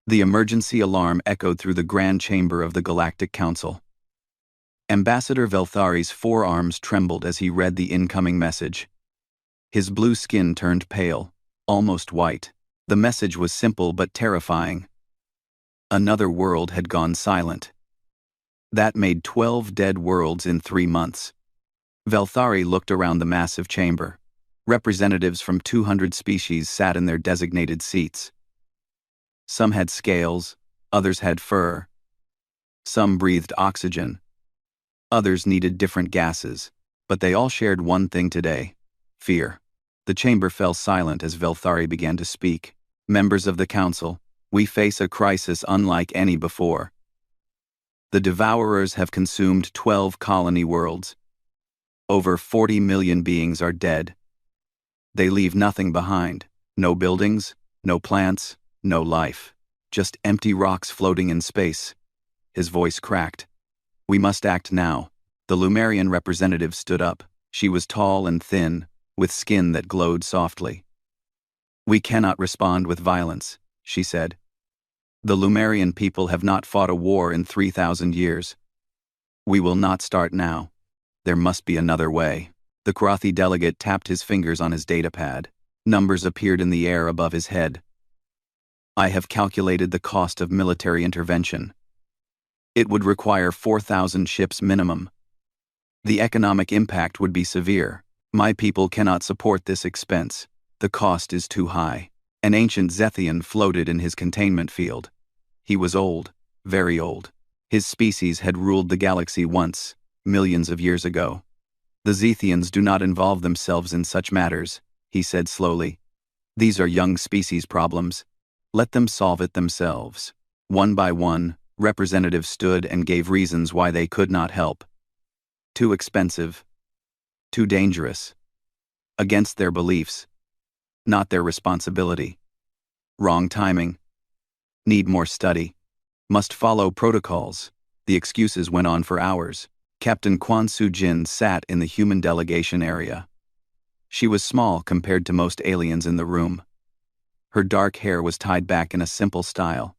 The emergency alarm echoed through the grand chamber of the Galactic Council. Ambassador Velthari's forearms trembled as he read the incoming message. His blue skin turned pale, almost white. The message was simple but terrifying. Another world had gone silent. That made 12 dead worlds in 3 months. Velthari looked around the massive chamber. Representatives from 200 species sat in their designated seats. Some had scales, others had fur. Some breathed oxygen. Others needed different gases, but they all shared one thing today: fear. The chamber fell silent as Velthari began to speak. Members of the council, we face a crisis unlike any before. The Devourers have consumed 12 colony worlds. Over 40 million beings are dead. They leave nothing behind. No buildings, no plants, no life. Just empty rocks floating in space. His voice cracked. We must act now. The Lumerian representative stood up. She was tall and thin, with skin that glowed softly. We cannot respond with violence, she said. The Lumerian people have not fought a war in 3,000 years. We will not start now. There must be another way. The Karathi delegate tapped his fingers on his datapad. Numbers appeared in the air above his head. I have calculated the cost of military intervention. It would require 4,000 ships minimum. The economic impact would be severe. My people cannot support this expense. The cost is too high. An ancient Zethian floated in his containment field. He was old, very old. His species had ruled the galaxy once, millions of years ago. The Zethians do not involve themselves in such matters, he said slowly. These are young species problems. Let them solve it themselves. One by one, representatives stood and gave reasons why they could not help. Too expensive. Too dangerous. Against their beliefs. Not their responsibility. Wrong timing. Need more study. Must follow protocols. The excuses went on for hours. Captain Quan Su-jin sat in the human delegation area. She was small compared to most aliens in the room. Her dark hair was tied back in a simple style.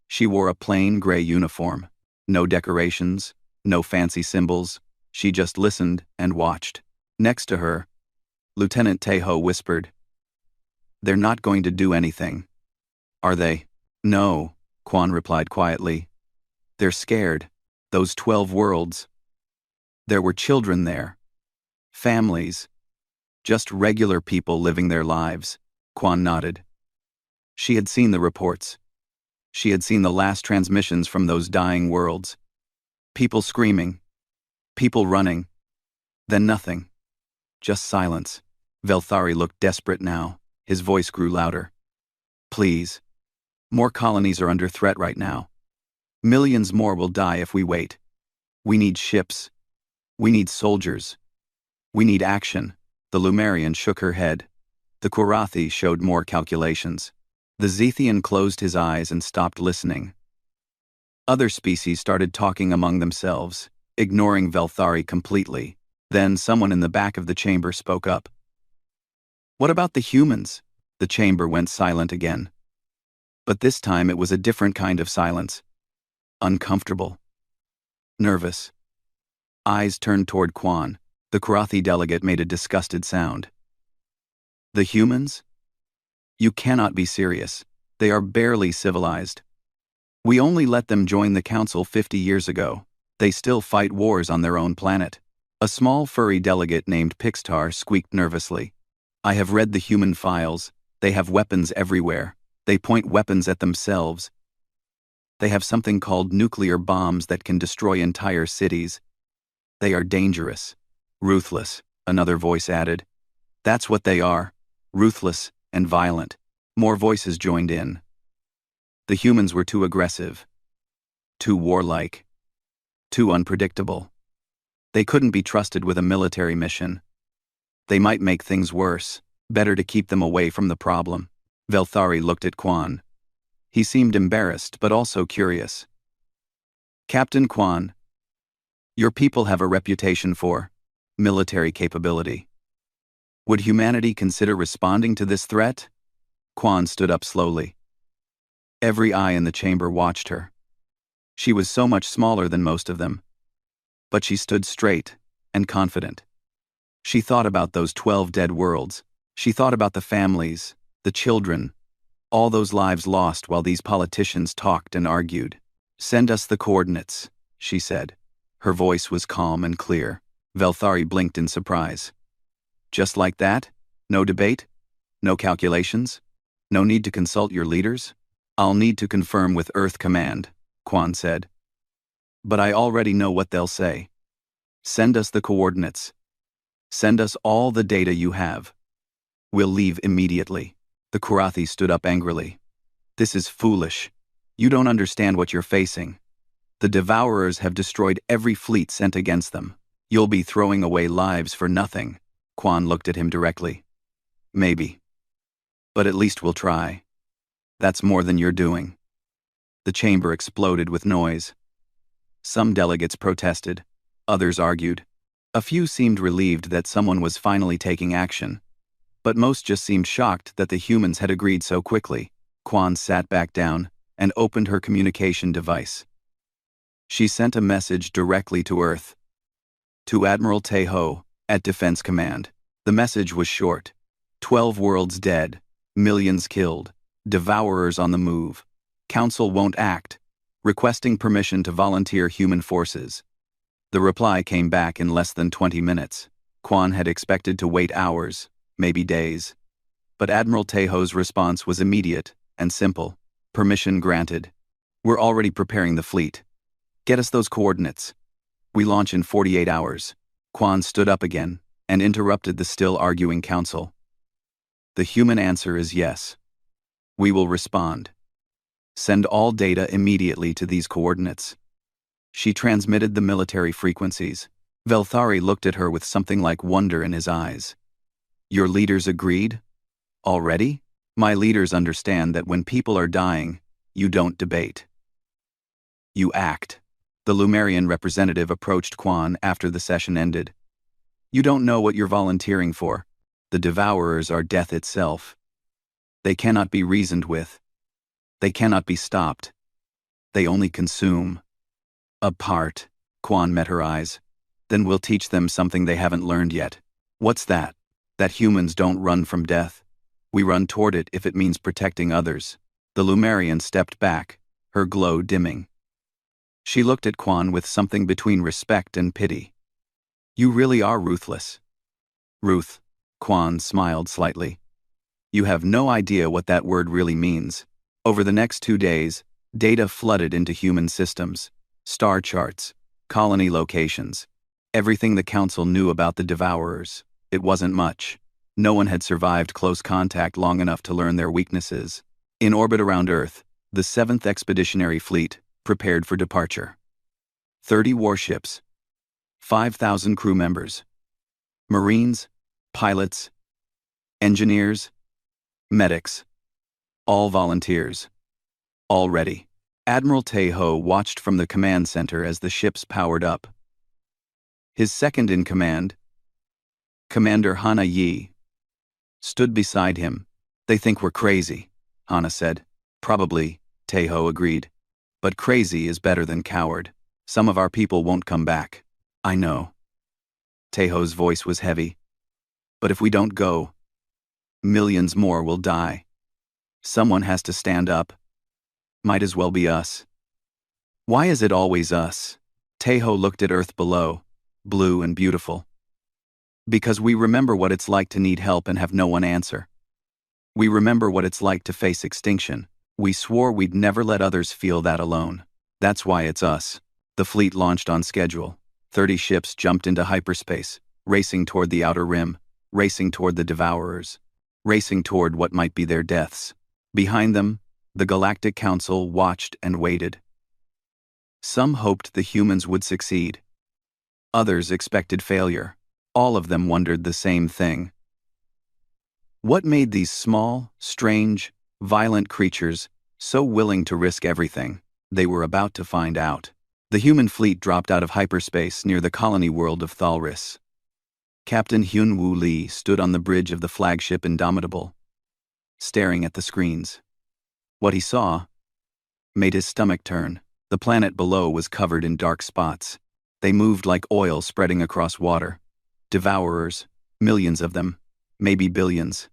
She wore a plain gray uniform. No decorations, no fancy symbols. She just listened and watched. Next to her, Lieutenant Teho whispered, "They're not going to do anything. Are they?" "No," Quan replied quietly. "They're scared. Those 12 worlds. There were children there. Families. Just regular people living their lives." Quan nodded. She had seen the reports. She had seen the last transmissions from those dying worlds. People screaming. People running. Then nothing. Just silence. Velthari looked desperate now. His voice grew louder. "Please. More colonies are under threat right now. Millions more will die if we wait. We need ships. We need soldiers. We need action." The Lumerian shook her head. The Karathi showed more calculations. The Zethian closed his eyes and stopped listening. Other species started talking among themselves, ignoring Velthari completely. Then someone in the back of the chamber spoke up. "What about the humans?" The chamber went silent again. But this time it was a different kind of silence. Uncomfortable. Nervous. Eyes turned toward Quan. The Karathi delegate made a disgusted sound. "The humans? You cannot be serious. They are barely civilized. We only let them join the council 50 years ago. They still fight wars on their own planet." A small furry delegate named Pixtar squeaked nervously. "I have read the human files. They have weapons everywhere. They point weapons at themselves. They have something called nuclear bombs that can destroy entire cities. They are dangerous. Ruthless," another voice added. "That's what they are. Ruthless and violent." More voices joined in. The humans were too aggressive. Too warlike. Too unpredictable. They couldn't be trusted with a military mission. They might make things worse. Better to keep them away from the problem. Velthari looked at Quan. He seemed embarrassed but also curious. "Captain Quan, your people have a reputation for military capability. Would humanity consider responding to this threat?" Quan stood up slowly. Every eye in the chamber watched her. She was so much smaller than most of them, but she stood straight and confident. She thought about those 12 dead worlds. She thought about the families, the children, all those lives lost while these politicians talked and argued. "Send us the coordinates," she said. Her voice was calm and clear. Velthari blinked in surprise. "Just like that? No debate? No calculations? No need to consult your leaders?" "I'll need to confirm with Earth Command," Quan said. "But I already know what they'll say. Send us the coordinates. Send us all the data you have. We'll leave immediately." The Kurathi stood up angrily. "This is foolish. You don't understand what you're facing. The Devourers have destroyed every fleet sent against them. You'll be throwing away lives for nothing." Quan looked at him directly. "Maybe. But at least we'll try. That's more than you're doing." The chamber exploded with noise. Some delegates protested. Others argued. A few seemed relieved that someone was finally taking action, but most just seemed shocked that the humans had agreed so quickly. Quan sat back down and opened her communication device. She sent a message directly to Earth. To Admiral Tae-ho, at Defense Command. The message was short. 12 worlds dead, millions killed, Devourers on the move. Council won't act, requesting permission to volunteer human forces. The reply came back in less than 20 minutes. Quan had expected to wait hours, maybe days. But Admiral Tae-ho's response was immediate and simple. "Permission granted. We're already preparing the fleet. Get us those coordinates. We launch in 48 hours. Quan stood up again and interrupted the still arguing council. "The human answer is yes. We will respond. Send all data immediately to these coordinates." She transmitted the military frequencies. Velthari looked at her with something like wonder in his eyes. "Your leaders agreed? Already? My leaders understand that when people are dying, you don't debate. You act." The Lumerian representative approached Quan after the session ended. "You don't know what you're volunteering for. The Devourers are death itself. They cannot be reasoned with. They cannot be stopped. They only consume." "A part," Quan met her eyes. "Then we'll teach them something they haven't learned yet." "What's that?" "That humans don't run from death. We run toward it if it means protecting others." The Lumerian stepped back, her glow dimming. She looked at Quan with something between respect and pity. "You really are ruthless." "Ruth," Quan smiled slightly. "You have no idea what that word really means." Over the next 2 days, data flooded into human systems. Star charts, colony locations, everything the Council knew about the Devourers. It wasn't much. No one had survived close contact long enough to learn their weaknesses. In orbit around Earth, the 7th Expeditionary Fleet prepared for departure. 30 warships, 5,000 crew members, Marines, pilots, engineers, medics, all volunteers, all ready. Admiral Tae-ho watched from the command center as the ships powered up. His second in command, Commander Hana Yi, stood beside him. "They think we're crazy," Hana said. "Probably," Tae-ho agreed. "But crazy is better than coward. Some of our people won't come back." "I know." Tae-ho's voice was heavy. "But if we don't go, millions more will die. Someone has to stand up. Might as well be us." "Why is it always us?" Tae-ho looked at Earth below, blue and beautiful. "Because we remember what it's like to need help and have no one answer. We remember what it's like to face extinction. We swore we'd never let others feel that alone. That's why it's us." The fleet launched on schedule. 30 ships jumped into hyperspace, racing toward the outer rim, racing toward the Devourers, racing toward what might be their deaths. Behind them, the Galactic Council watched and waited. Some hoped the humans would succeed. Others expected failure. All of them wondered the same thing. What made these small, strange, violent creatures so willing to risk everything? They were about to find out. The human fleet dropped out of hyperspace near the colony world of Thalris. Captain Hyun-woo Lee stood on the bridge of the flagship Indomitable, staring at the screens. What he saw made his stomach turn. The planet below was covered in dark spots. They moved like oil spreading across water. Devourers, millions of them, maybe billions.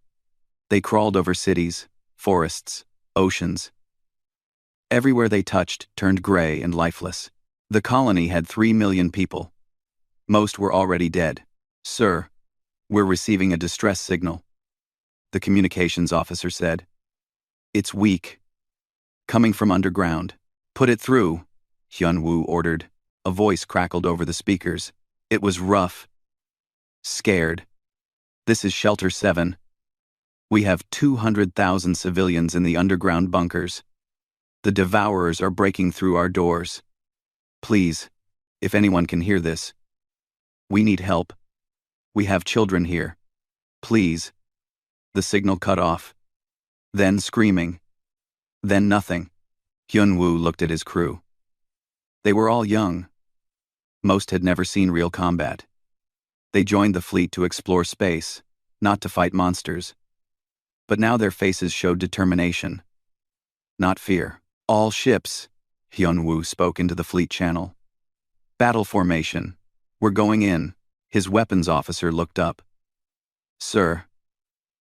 They crawled over cities, forests, oceans. Everywhere they touched turned gray and lifeless. The colony had 3 million people. Most were already dead. "Sir, we're receiving a distress signal," the communications officer said. "It's weak. Coming from underground." "Put it through," Hyun-woo ordered. A voice crackled over the speakers. It was rough. "Scared. This is Shelter 7. We have 200,000 civilians in the underground bunkers. The Devourers are breaking through our doors. Please, if anyone can hear this. We need help. We have children here. Please." The signal cut off. Then screaming. Then nothing. Hyun-woo looked at his crew. They were all young. Most had never seen real combat. They joined the fleet to explore space, not to fight monsters. But now their faces showed determination, not fear. "All ships," Hyun-woo spoke into the fleet channel. "Battle formation. We're going in." His weapons officer looked up. "Sir."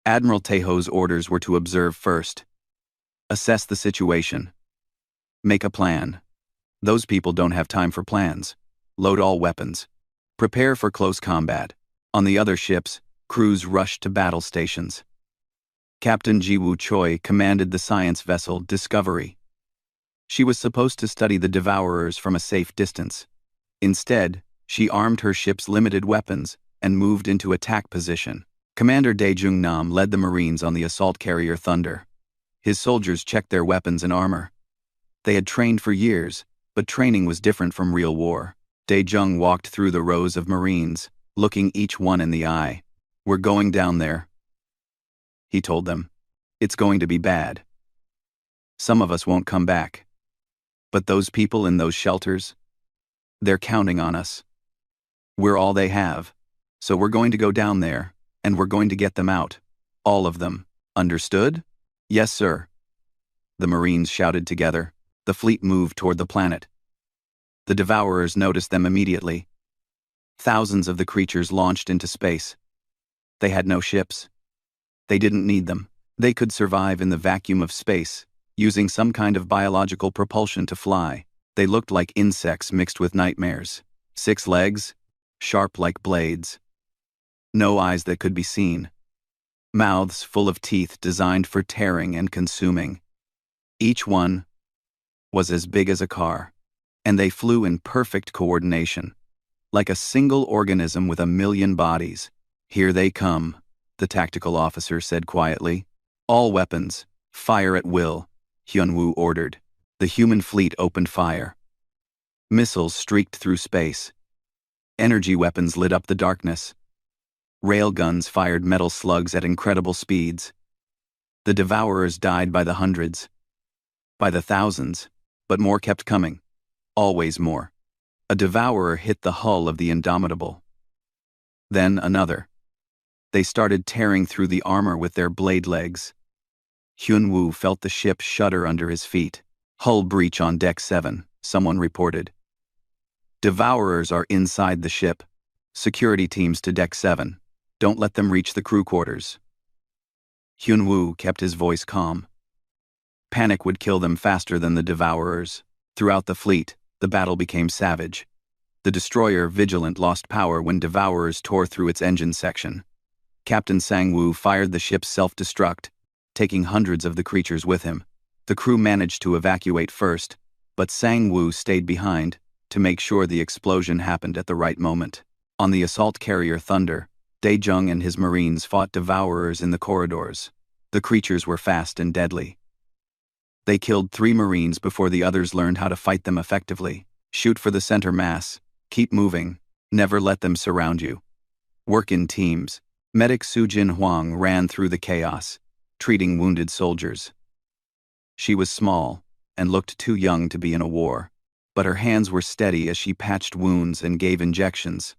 Admiral Taeho's orders were to observe first. Assess the situation. Make a plan. Those people don't have time for plans. Load all weapons. Prepare for close combat. On the other ships, crews rushed to battle stations. Captain Ji-woo Choi commanded the science vessel Discovery. She was supposed to study the Devourers from a safe distance. Instead, she armed her ship's limited weapons and moved into attack position. Commander Dae Jung-nam led the Marines on the assault carrier Thunder. His soldiers checked their weapons and armor. They had trained for years, but training was different from real war. Dae Jung walked through the rows of Marines, looking each one in the eye. "We're going down there," he told them. "It's going to be bad. Some of us won't come back. But those people in those shelters, they're counting on us. We're all they have. So we're going to go down there, and we're going to get them out. All of them. Understood?" "Yes, sir," the Marines shouted together. The fleet moved toward the planet. The Devourers noticed them immediately. Thousands of the creatures launched into space. They had no ships. They didn't need them. They could survive in the vacuum of space, using some kind of biological propulsion to fly. They looked like insects mixed with nightmares. 6 legs, sharp like blades. No eyes that could be seen. Mouths full of teeth designed for tearing and consuming. Each one was as big as a car, and they flew in perfect coordination, like a single organism with 1,000,000 bodies. "Here they come," the tactical officer said quietly. "All weapons, fire at will," Hyun-woo ordered. The human fleet opened fire. Missiles streaked through space. Energy weapons lit up the darkness. Railguns fired metal slugs at incredible speeds. The Devourers died by the hundreds, by the thousands, but more kept coming. Always more. A Devourer hit the hull of the Indomitable. Then another. They started tearing through the armor with their blade legs. Hyun-woo felt the ship shudder under his feet. "Hull breach on Deck 7, someone reported. Devourers are inside the ship. Security teams to Deck 7. Don't let them reach the crew quarters." Hyun-woo kept his voice calm. Panic would kill them faster than the Devourers. Throughout the fleet, the battle became savage. The destroyer Vigilant lost power when Devourers tore through its engine section. Captain Sang-woo fired the ship's self-destruct, taking hundreds of the creatures with him. The crew managed to evacuate first, but Sang-woo stayed behind to make sure the explosion happened at the right moment. On the assault carrier Thunder, Dae Jung and his Marines fought Devourers in the corridors. The creatures were fast and deadly. They killed 3 Marines before the others learned how to fight them effectively. "Shoot for the center mass. Keep moving. Never let them surround you. Work in teams." Medic Soo-jin Hwang ran through the chaos, treating wounded soldiers. She was small and looked too young to be in a war, but her hands were steady as she patched wounds and gave injections.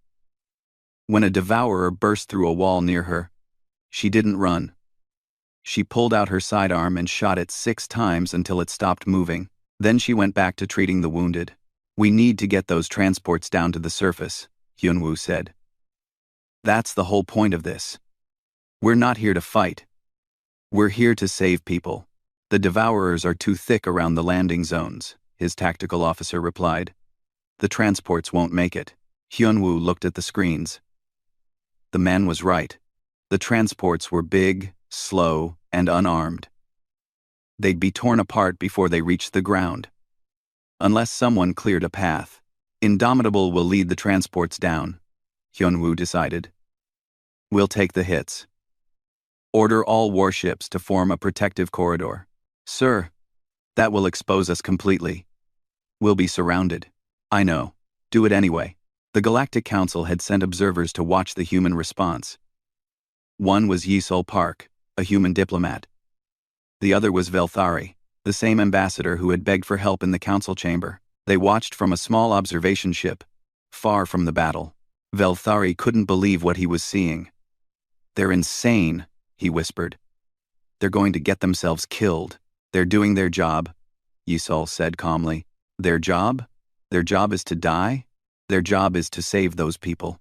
When a Devourer burst through a wall near her, she didn't run. She pulled out her sidearm and shot it 6 times until it stopped moving. Then she went back to treating the wounded. "We need to get those transports down to the surface," Hyunwoo said. "That's the whole point of this. We're not here to fight. We're here to save people. The Devourers are too thick around the landing zones," his tactical officer replied. "The transports won't make it." Hyunwoo looked at the screens. The man was right. The transports were big, slow, and unarmed. They'd be torn apart before they reached the ground. Unless someone cleared a path, Indomitable will lead the transports down, Hyunwoo decided. "We'll take the hits. Order all warships to form a protective corridor." "Sir, that will expose us completely. We'll be surrounded." "I know. Do it anyway." The Galactic Council had sent observers to watch the human response. One was Yisol Park, a human diplomat. The other was Velthari, the same ambassador who had begged for help in the council chamber. They watched from a small observation ship, far from the battle. Velthari couldn't believe what he was seeing. "They're insane," he whispered. "They're going to get themselves killed." "They're doing their job," Yisol said calmly. "Their job? Their job is to die? Their job is to save those people.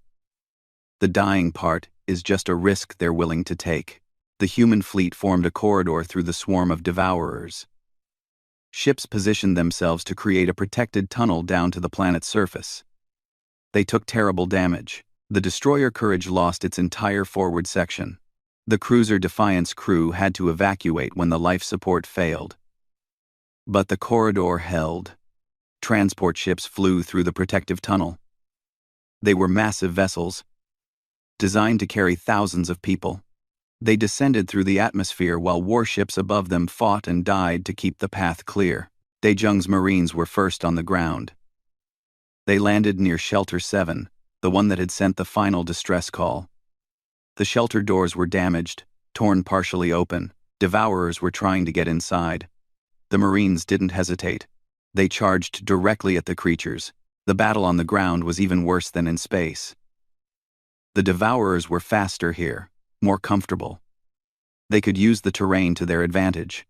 The dying part is just a risk they're willing to take." The human fleet formed a corridor through the swarm of Devourers. Ships positioned themselves to create a protected tunnel down to the planet's surface. They took terrible damage. The destroyer Courage lost its entire forward section. The cruiser Defiance crew had to evacuate when the life support failed. But the corridor held. Transport ships flew through the protective tunnel. They were massive vessels, designed to carry thousands of people. They descended through the atmosphere while warships above them fought and died to keep the path clear. Daejung's Marines were first on the ground. They landed near Shelter 7, the one that had sent the final distress call. The shelter doors were damaged, torn partially open. Devourers were trying to get inside. The Marines didn't hesitate. They charged directly at the creatures. The battle on the ground was even worse than in space. The Devourers were faster here, more comfortable. They could use the terrain to their advantage.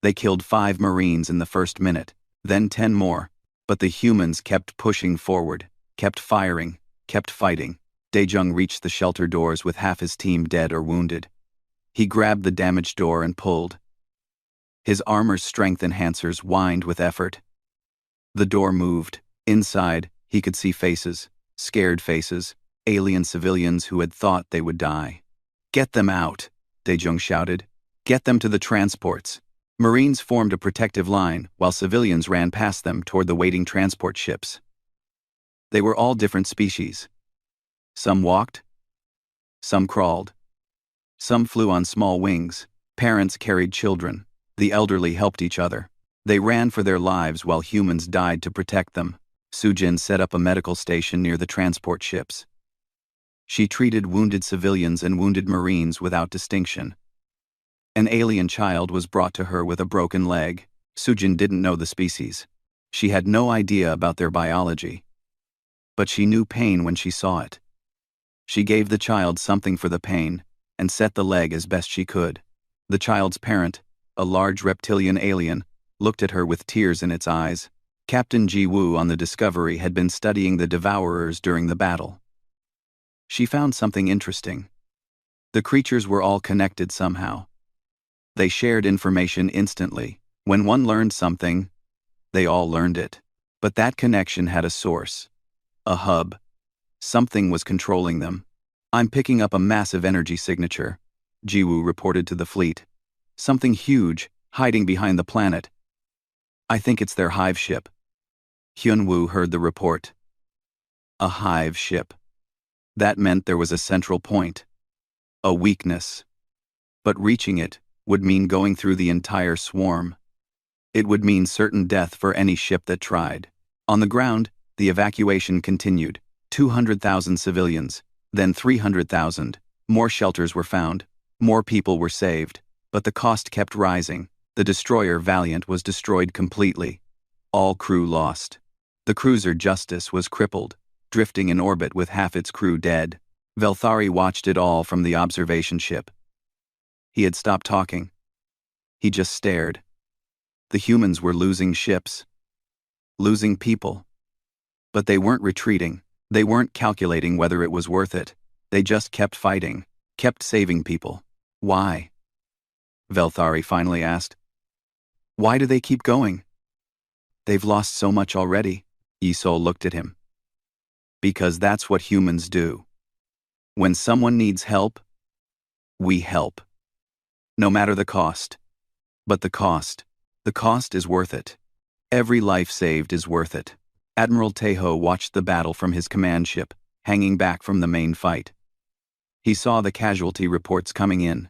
They killed 5 Marines in the first minute, then 10 more, but the humans kept pushing forward, kept firing, kept fighting. Daejung reached the shelter doors with half his team dead or wounded. He grabbed the damaged door and pulled. His armor's strength enhancers whined with effort. The door moved. Inside, he could see faces, scared faces, alien civilians who had thought they would die. "Get them out," Daejung shouted. "Get them to the transports." Marines formed a protective line while civilians ran past them toward the waiting transport ships. They were all different species. Some walked. Some crawled. Some flew on small wings. Parents carried children. The elderly helped each other. They ran for their lives while humans died to protect them. Sujin set up a medical station near the transport ships. She treated wounded civilians and wounded Marines without distinction. An alien child was brought to her with a broken leg. Sujin didn't know the species. She had no idea about their biology. But she knew pain when she saw it. She gave the child something for the pain and set the leg as best she could. The child's parent, a large reptilian alien, looked at her with tears in its eyes. Captain Ji-woo on the Discovery had been studying the Devourers during the battle. She found something interesting. The creatures were all connected somehow. They shared information instantly. When one learned something, they all learned it. But that connection had a source, a hub. Something was controlling them. "I'm picking up a massive energy signature," Ji-woo reported to the fleet. "Something huge, hiding behind the planet. I think it's their hive ship." Hyunwoo heard the report. A hive ship. That meant there was a central point. A weakness. But reaching it would mean going through the entire swarm. It would mean certain death for any ship that tried. On the ground, the evacuation continued. 200,000 civilians, then 300,000. More shelters were found. More people were saved. But the cost kept rising. The destroyer Valiant was destroyed completely. All crew lost. The cruiser Justice was crippled, drifting in orbit with half its crew dead. Velthari watched it all from the observation ship. He had stopped talking. He just stared. The humans were losing ships, losing people. But they weren't retreating. They weren't calculating whether it was worth it. They just kept fighting, kept saving people. Why? Velthari finally asked. Why do they keep going? They've lost so much already. Yisol looked at him. Because that's what humans do. When someone needs help, we help. No matter the cost. But the cost is worth it. Every life saved is worth it. Admiral Tejo watched the battle from his command ship, hanging back from the main fight. He saw the casualty reports coming in.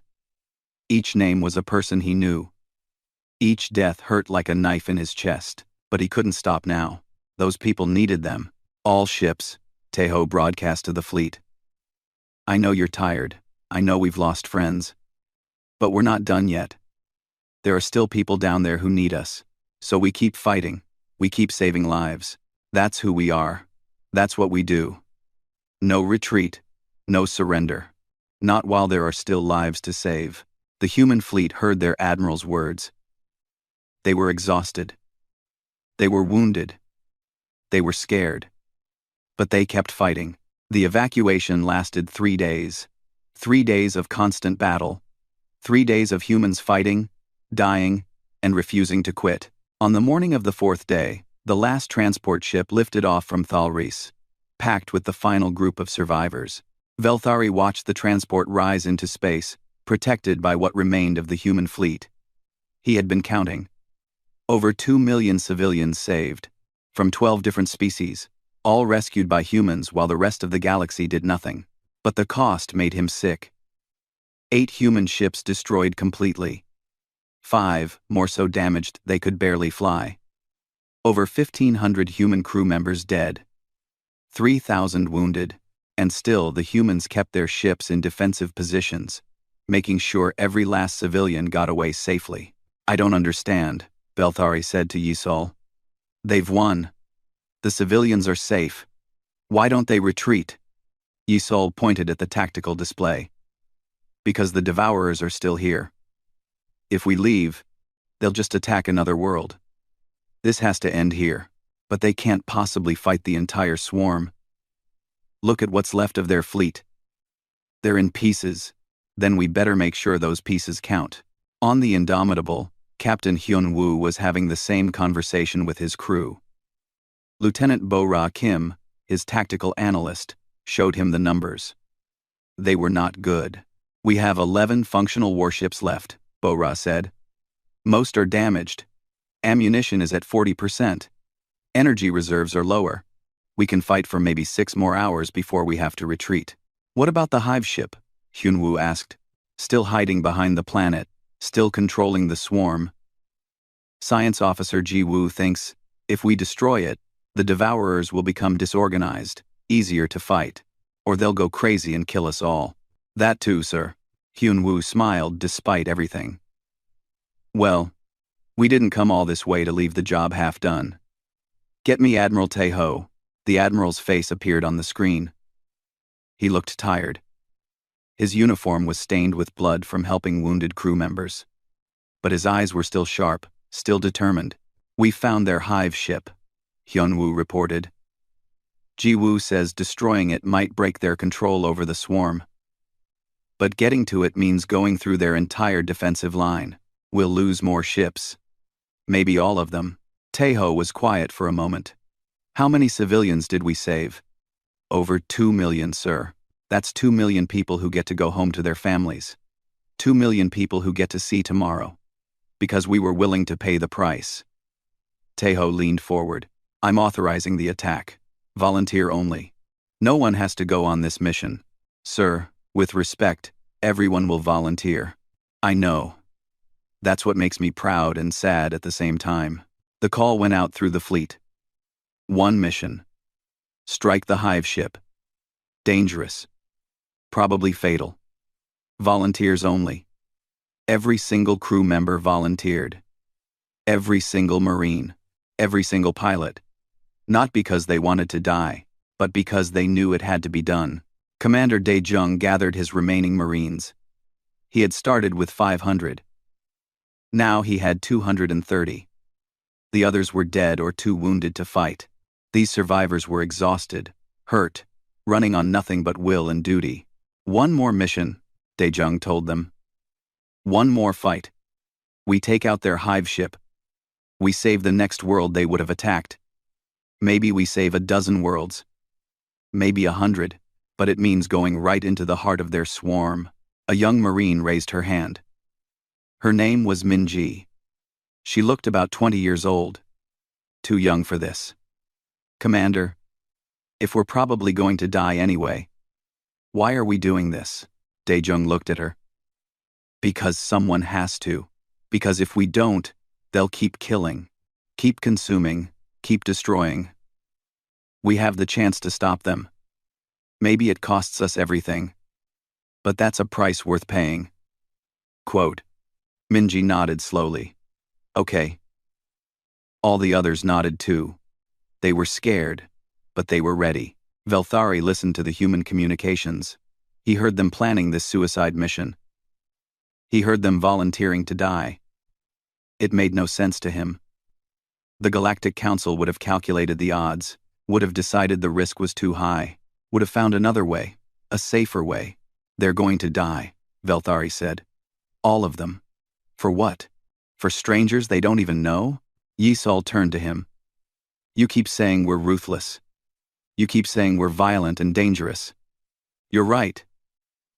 Each name was a person he knew. Each death hurt like a knife in his chest, but he couldn't stop now. Those people needed them. All ships, Tejo broadcast to the fleet. I know you're tired. I know we've lost friends. But we're not done yet. There are still people down there who need us. So we keep fighting. We keep saving lives. That's who we are. That's what we do. No retreat. No surrender. Not while there are still lives to save. The human fleet heard their admiral's words. They were exhausted. They were wounded. They were scared. But they kept fighting. The evacuation lasted 3 days. 3 days of constant battle. 3 days of humans fighting, dying, and refusing to quit. On the morning of the 4th day, the last transport ship lifted off from Thalris, packed with the final group of survivors. Velthari watched the transport rise into space, protected by what remained of the human fleet. He had been counting. Over 2 million civilians saved, from 12 different species, all rescued by humans while the rest of the galaxy did nothing. But the cost made him sick. 8 human ships destroyed completely. 5 more so damaged they could barely fly. Over 1,500 human crew members dead. 3,000 wounded, and still the humans kept their ships in defensive positions, making sure every last civilian got away safely. I don't understand, Velthari said to Yisol. They've won. The civilians are safe. Why don't they retreat? Yisol pointed at the tactical display. Because the Devourers are still here. If we leave, they'll just attack another world. This has to end here. But they can't possibly fight the entire swarm. Look at what's left of their fleet. They're in pieces. Then we better make sure those pieces count. On the Indomitable, Captain Hyun-woo was having the same conversation with his crew. Lieutenant Bo-ra Kim, his tactical analyst, showed him the numbers. They were not good. We have 11 functional warships left, Bo-ra said. Most are damaged. Ammunition is at 40%. Energy reserves are lower. We can fight for maybe 6 more hours before we have to retreat. What about the hive ship? Hyun-woo asked. Still hiding behind the planet, still controlling the swarm. Science Officer Ji-woo thinks, if we destroy it, the Devourers will become disorganized, easier to fight. Or they'll go crazy and kill us all. That too, sir. Hyun-woo smiled despite everything. Well, we didn't come all this way to leave the job half done. Get me Admiral Tejo. The Admiral's face appeared on the screen. He looked tired. His uniform was stained with blood from helping wounded crew members. But his eyes were still sharp, still determined. We found their hive ship, Hyun-woo reported. Ji-woo says destroying it might break their control over the swarm. But getting to it means going through their entire defensive line. We'll lose more ships. Maybe all of them. Tejo was quiet for a moment. How many civilians did we save? Over 2 million, sir. That's 2 million people who get to go home to their families. 2 million people who get to see tomorrow. Because we were willing to pay the price. Tejo leaned forward. I'm authorizing the attack. Volunteer only. No one has to go on this mission. Sir, with respect, everyone will volunteer. I know. That's what makes me proud and sad at the same time. The call went out through the fleet. 1 mission. Strike the hive ship. Dangerous. Probably fatal. Volunteers only. Every single crew member volunteered. Every single Marine. Every single pilot. Not because they wanted to die, but because they knew it had to be done. Commander Dae-jung gathered his remaining Marines. He had started with 500. Now he had 230. The others were dead or too wounded to fight. These survivors were exhausted, hurt, running on nothing but will and duty. One more mission, Daejung told them. One more fight. We take out their hive ship. We save the next world they would have attacked. Maybe we save a dozen worlds. Maybe 100, but it means going right into the heart of their swarm. A young Marine raised her hand. Her name was Minji. She looked about 20 years old. Too young for this. Commander, if we're probably going to die anyway, why are we doing this? Daejung looked at her. Because someone has to. Because if we don't, they'll keep killing, keep consuming, keep destroying. We have the chance to stop them. Maybe it costs us everything. But that's a price worth paying. Quote. Minji nodded slowly. Okay. All the others nodded too. They were scared, but they were ready. Velthari listened to the human communications. He heard them planning this suicide mission. He heard them volunteering to die. It made no sense to him. The Galactic Council would have calculated the odds, would have decided the risk was too high, would have found another way, a safer way. They're going to die, Velthari said. All of them. For what? For strangers they don't even know? Yisol turned to him. You keep saying we're ruthless. You keep saying we're violent and dangerous. You're right.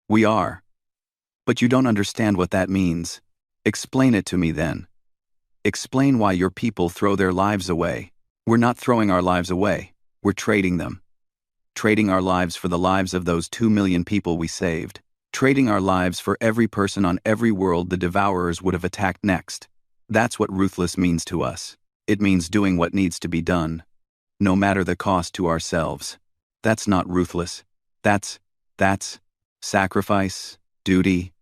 We are. But you don't understand what that means. Explain it to me then. Explain why your people throw their lives away. We're not throwing our lives away. We're trading them. Trading our lives for the lives of those 2 million people we saved. Trading our lives for every person on every world the Devourers would have attacked next. That's what ruthless means to us. It means doing what needs to be done, no matter the cost to ourselves. That's not ruthless. That's sacrifice, duty,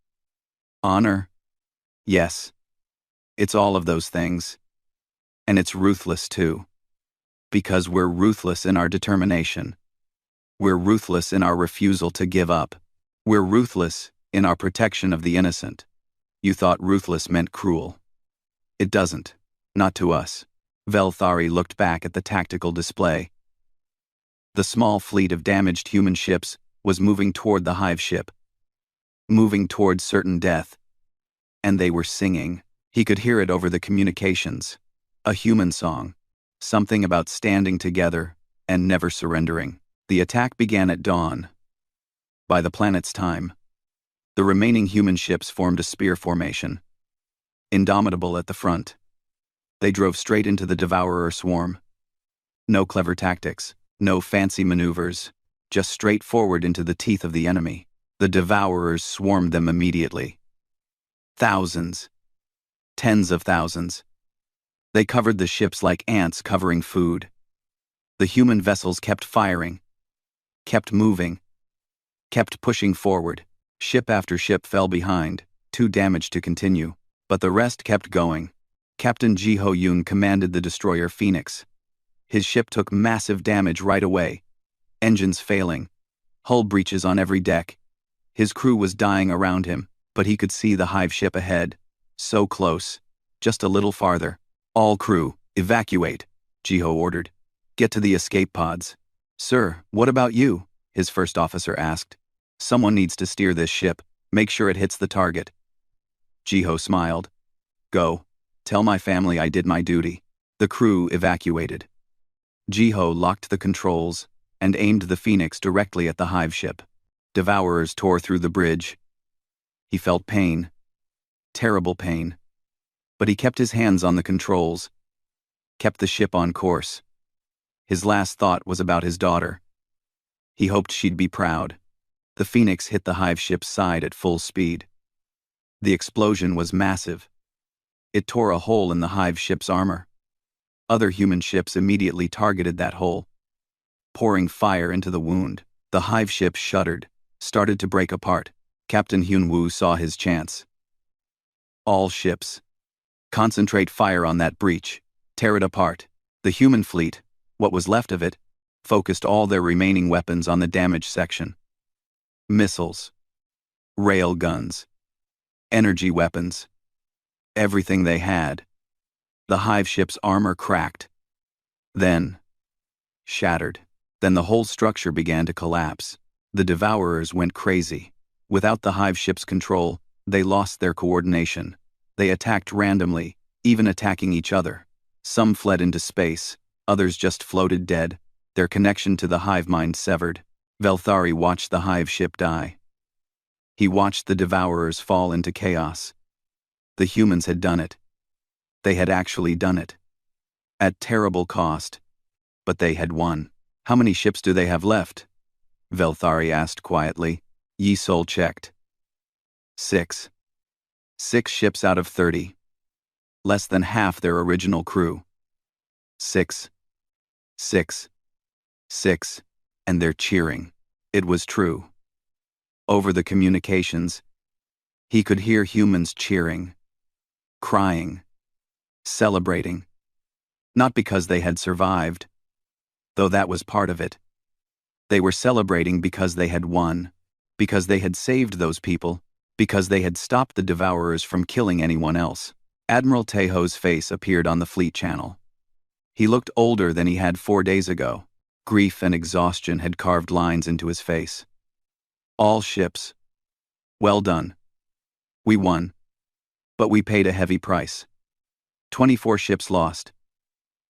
honor. Yes. It's all of those things. And it's ruthless too. Because we're ruthless in our determination. We're ruthless in our refusal to give up. We're ruthless in our protection of the innocent. You thought ruthless meant cruel. It doesn't. Not to us. Velthari looked back at the tactical display. The small fleet of damaged human ships was moving toward the hive ship. Moving toward certain death. And they were singing. He could hear it over the communications. A human song. Something about standing together and never surrendering. The attack began at dawn. By the planet's time, the remaining human ships formed a spear formation. Indomitable at the front. They drove straight into the Devourer swarm. No clever tactics, no fancy maneuvers, just straight forward into the teeth of the enemy. The Devourers swarmed them immediately. Thousands. Tens of thousands. They covered the ships like ants covering food. The human vessels kept firing, kept moving, kept pushing forward. Ship after ship fell behind, too damaged to continue, but the rest kept going. Captain Ji Ho-yoon commanded the destroyer Phoenix. His ship took massive damage right away. Engines failing, hull breaches on every deck. His crew was dying around him, but he could see the hive ship ahead. So close. Just a little farther. All crew, evacuate, Ji-ho ordered. Get to the escape pods. Sir, what about you? His first officer asked. Someone needs to steer this ship. Make sure it hits the target. Ji-ho smiled. Go. Tell my family I did my duty. The crew evacuated. Ji-ho locked the controls and aimed the Phoenix directly at the hive ship. Devourers tore through the bridge. He felt pain. Terrible pain. But he kept his hands on the controls. Kept the ship on course. His last thought was about his daughter. He hoped she'd be proud. The Phoenix hit the hive ship's side at full speed. The explosion was massive. It tore a hole in the hive ship's armor. Other human ships immediately targeted that hole, pouring fire into the wound. The hive ship shuddered, started to break apart. Captain Hyun-woo saw his chance. All ships. Concentrate fire on that breach. Tear it apart. The human fleet, what was left of it, focused all their remaining weapons on the damaged section. Missiles. Rail guns. Energy weapons. Everything they had. The hive ship's armor cracked. Then, shattered. Then the whole structure began to collapse. The devourers went crazy. Without the hive ship's control, they lost their coordination. They attacked randomly, even attacking each other. Some fled into space, others just floated dead, their connection to the hive mind severed. Velthari watched the hive ship die. He watched the devourers fall into chaos. The humans had done it. They had actually done it. At terrible cost. But they had won. How many ships do they have left? Velthari asked quietly. Yisol checked. 6. 6 ships out of 30. Less than half their original crew. 6. 6. 6. And they're cheering. It was true. Over the communications, he could hear humans cheering, crying, celebrating. Not because they had survived, though that was part of it. They were celebrating because they had won, because they had saved those people, because they had stopped the devourers from killing anyone else. Admiral Tejo's face appeared on the fleet channel. He looked older than he had 4 days ago. Grief and exhaustion had carved lines into his face. All ships. Well done. We won. But we paid a heavy price. 24 ships lost.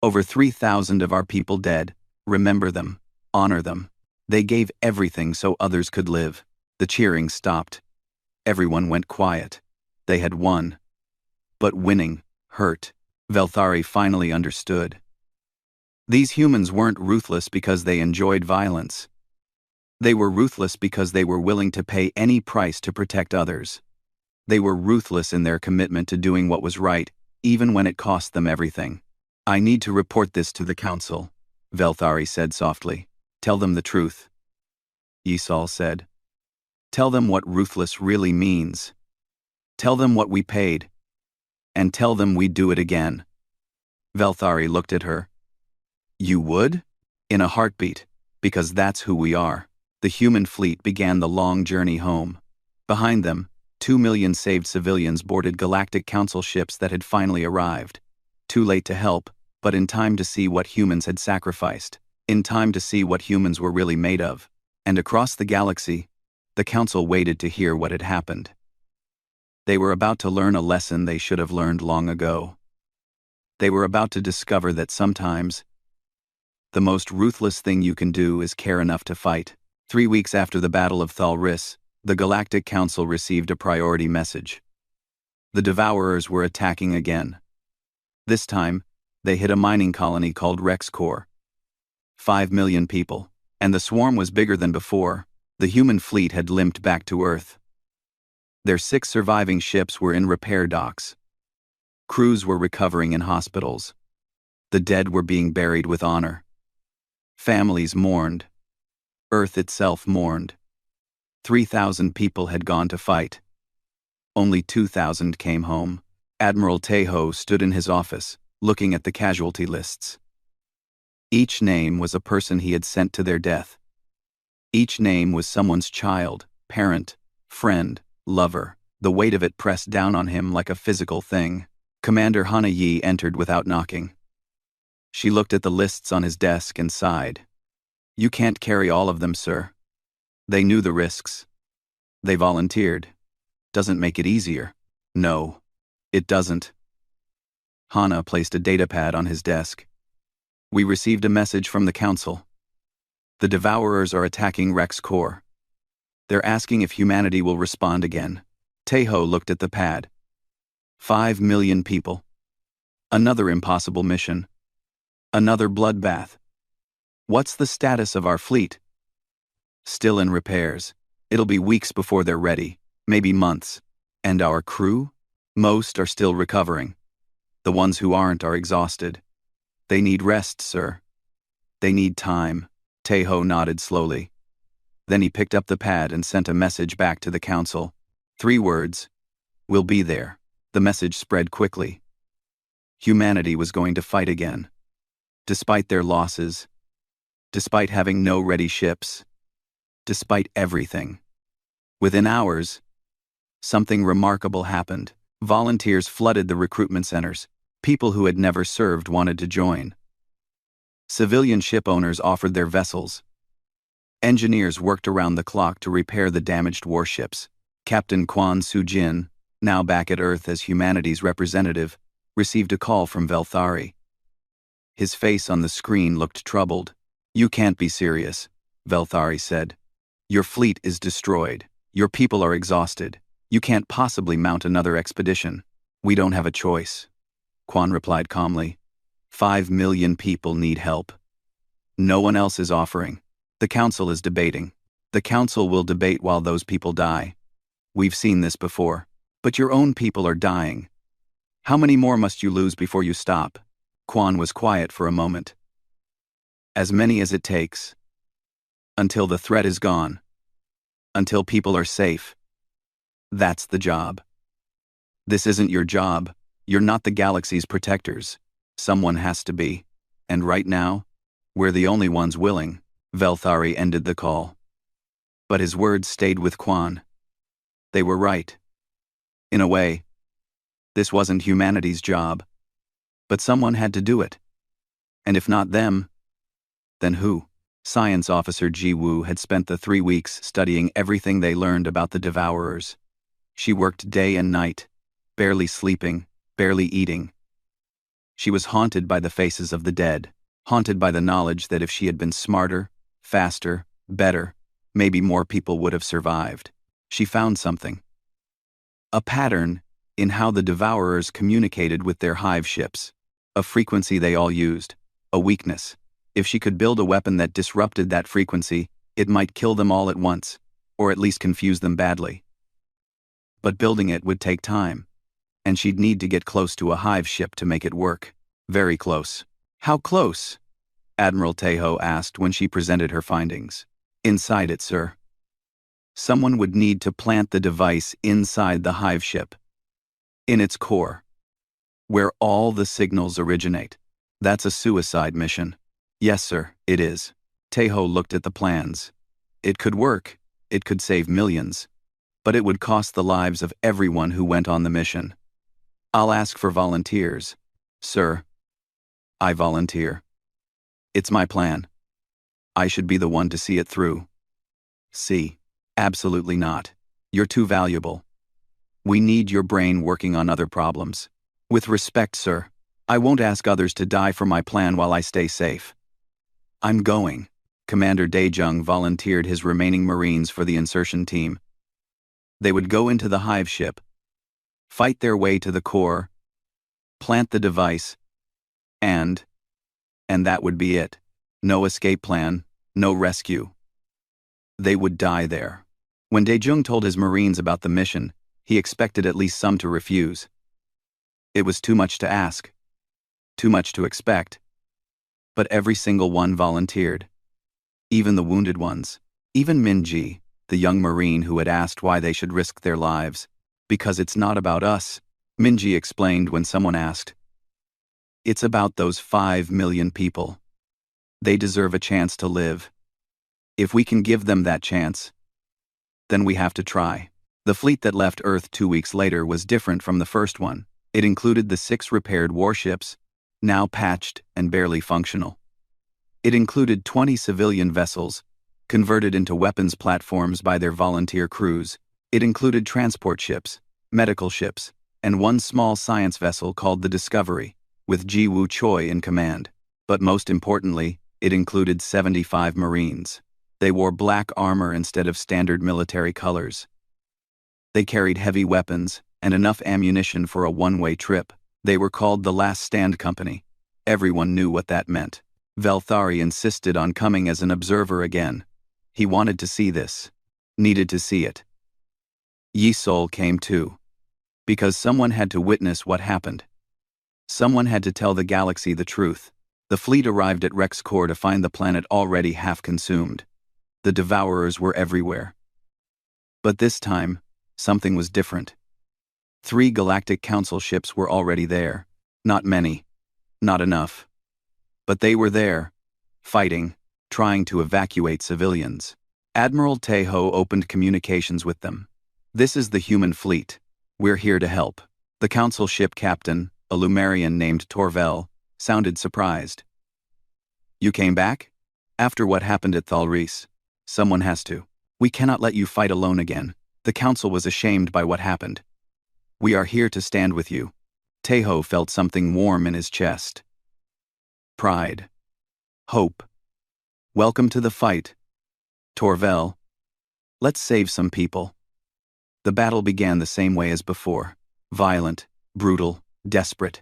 Over 3,000 of our people dead. Remember them. Honor them. They gave everything so others could live. The cheering stopped. Everyone went quiet. They had won. But winning hurt. Velthari finally understood. These humans weren't ruthless because they enjoyed violence. They were ruthless because they were willing to pay any price to protect others. They were ruthless in their commitment to doing what was right, even when it cost them everything. I need to report this to the council, Velthari said softly. Tell them the truth. Yisol said. Tell them what ruthless really means. Tell them what we paid. And tell them we'd do it again. Velthari looked at her. You would? In a heartbeat, because that's who we are. The human fleet began the long journey home. Behind them, 2 million saved civilians boarded Galactic Council ships that had finally arrived. Too late to help, but in time to see what humans had sacrificed. In time to see what humans were really made of. And across the galaxy, the Council waited to hear what had happened. They were about to learn a lesson they should have learned long ago. They were about to discover that sometimes, the most ruthless thing you can do is care enough to fight. 3 weeks after the Battle of Thalris, the Galactic Council received a priority message. The Devourers were attacking again. This time, they hit a mining colony called Rexcore. 5 million people, and the swarm was bigger than before. The human fleet had limped back to Earth. Their 6 surviving ships were in repair docks. Crews were recovering in hospitals. The dead were being buried with honor. Families mourned. Earth itself mourned. 3,000 people had gone to fight. Only 2,000 came home. Admiral Tejo stood in his office, looking at the casualty lists. Each name was a person he had sent to their death. Each name was someone's child, parent, friend, lover. The weight of it pressed down on him like a physical thing. Commander Hana Yi entered without knocking. She looked at the lists on his desk and sighed. You can't carry all of them, sir. They knew the risks. They volunteered. Doesn't make it easier. No, it doesn't. Hana placed a datapad on his desk. We received a message from the council. The Devourers are attacking Rexcore. They're asking if humanity will respond again. Tejo looked at the pad. 5 million people. Another impossible mission. Another bloodbath. What's the status of our fleet? Still in repairs. It'll be weeks before they're ready, maybe months. And our crew? Most are still recovering. The ones who aren't are exhausted. They need rest, sir. They need time. Tejo nodded slowly. Then he picked up the pad and sent a message back to the council. 3 words. We'll be there. The message spread quickly. Humanity was going to fight again. Despite their losses. Despite having no ready ships. Despite everything. Within hours, something remarkable happened. Volunteers flooded the recruitment centers. People who had never served wanted to join. Civilian ship owners offered their vessels. Engineers worked around the clock to repair the damaged warships. Captain Quan Su-jin, now back at Earth as humanity's representative, received a call from Velthari. His face on the screen looked troubled. "You can't be serious," Velthari said. "Your fleet is destroyed. Your people are exhausted. You can't possibly mount another expedition." "We don't have a choice," Quan replied calmly. 5 million people need help. No one else is offering. The council is debating. The council will debate while those people die. We've seen this before. But your own people are dying. How many more must you lose before you stop? Quan was quiet for a moment. As many as it takes. Until the threat is gone. Until people are safe. That's the job. This isn't your job. You're not the galaxy's protectors. Someone has to be. And right now, we're the only ones willing. Velthari ended the call. But his words stayed with Quan. They were right. In a way, this wasn't humanity's job. But someone had to do it. And if not them, then who? Science officer Ji Woo had spent the 3 weeks studying everything they learned about the Devourers. She worked day and night, barely sleeping, barely eating. She was haunted by the faces of the dead, haunted by the knowledge that if she had been smarter, faster, better, maybe more people would have survived. She found something. A pattern in how the Devourers communicated with their hive ships. A frequency they all used. A weakness. If she could build a weapon that disrupted that frequency, it might kill them all at once, or at least confuse them badly. But building it would take time. And she'd need to get close to a hive ship to make it work. Very close. How close? Admiral Tejo asked when she presented her findings. Inside it, sir. Someone would need to plant the device inside the hive ship. In its core. Where all the signals originate. That's a suicide mission. Yes, sir, it is. Tejo looked at the plans. It could work. It could save millions. But it would cost the lives of everyone who went on the mission. I'll ask for volunteers. Sir. I volunteer. It's my plan. I should be the one to see it through. See. Absolutely not. You're too valuable. We need your brain working on other problems. With respect, sir, I won't ask others to die for my plan while I stay safe. I'm going. Commander Daejung volunteered his remaining Marines for the insertion team. They would go into the hive ship, fight their way to the core, plant the device, and that would be it. No escape plan, no rescue. They would die there. When Daejung told his Marines about the mission, he expected at least some to refuse. It was too much to ask. Too much to expect. But every single one volunteered. Even the wounded ones. Even Minji, the young Marine who had asked why they should risk their lives. Because it's not about us, Minji explained when someone asked. It's about those 5 million people. They deserve a chance to live. If we can give them that chance, then we have to try. The fleet that left Earth 2 weeks later was different from the first one. It included the 6 repaired warships, now patched and barely functional. It included 20 civilian vessels, converted into weapons platforms by their volunteer crews. It included transport ships, medical ships, and one small science vessel called the Discovery, with Ji Woo Choi in command. But most importantly, it included 75 Marines. They wore black armor instead of standard military colors. They carried heavy weapons and enough ammunition for a one-way trip. They were called the Last Stand Company. Everyone knew what that meant. Velthari insisted on coming as an observer again. He wanted to see this. Needed to see it. Yi Sol came too. Because someone had to witness what happened. Someone had to tell the galaxy the truth. The fleet arrived at Rex Core to find the planet already half consumed. The Devourers were everywhere. But this time, something was different. 3 Galactic Council ships were already there. Not many. Not enough. But they were there, fighting, trying to evacuate civilians. Admiral Tejo opened communications with them. This is the human fleet. We're here to help. The Council ship captain, a Lumerian named Torvel, sounded surprised. "You came back? After what happened at Thalris? Someone has to. We cannot let you fight alone again. The council was ashamed by what happened. We are here to stand with you." Teho felt something warm in his chest. Pride. Hope. "Welcome to the fight, Torvel. Let's save some people." The battle began the same way as before. Violent, brutal, desperate.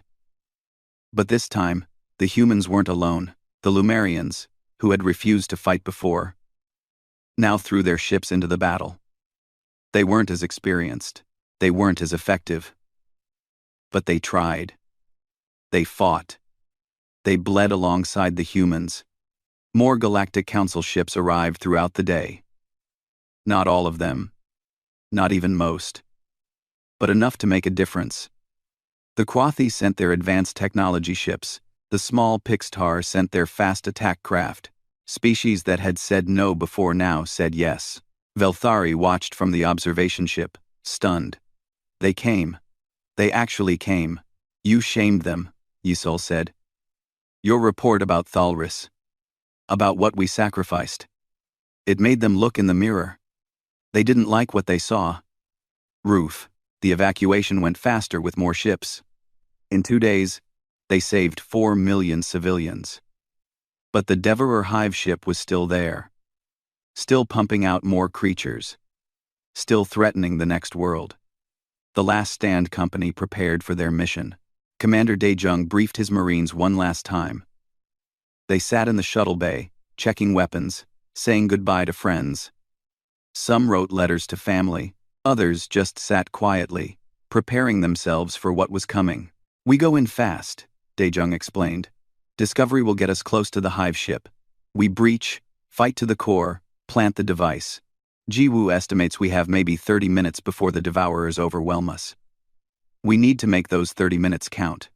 But this time, the humans weren't alone. The Lumerians, who had refused to fight before, now threw their ships into the battle. They weren't as experienced. They weren't as effective. But they tried. They fought. They bled alongside the humans. More Galactic Council ships arrived throughout the day. Not all of them. Not even most. But enough to make a difference. The Quathi sent their advanced technology ships. The small Pixtar sent their fast attack craft. Species that had said no before now said yes. Velthari watched from the observation ship, stunned. They came. They actually came. "You shamed them," Yisul said. "Your report about Thalris. About what we sacrificed. It made them look in the mirror. They didn't like what they saw." Roof. The evacuation went faster with more ships. In 2 days, they saved 4 million civilians. But the Devourer hive ship was still there. Still pumping out more creatures. Still threatening the next world. The Last Stand Company prepared for their mission. Commander Daejung briefed his Marines one last time. They sat in the shuttle bay, checking weapons, saying goodbye to friends. Some wrote letters to family, others just sat quietly, preparing themselves for what was coming. "We go in fast," Daejung explained. "Discovery will get us close to the hive ship. We breach, fight to the core, plant the device. Jiwoo estimates we have maybe 30 minutes before the Devourers overwhelm us. We need to make those 30 minutes count."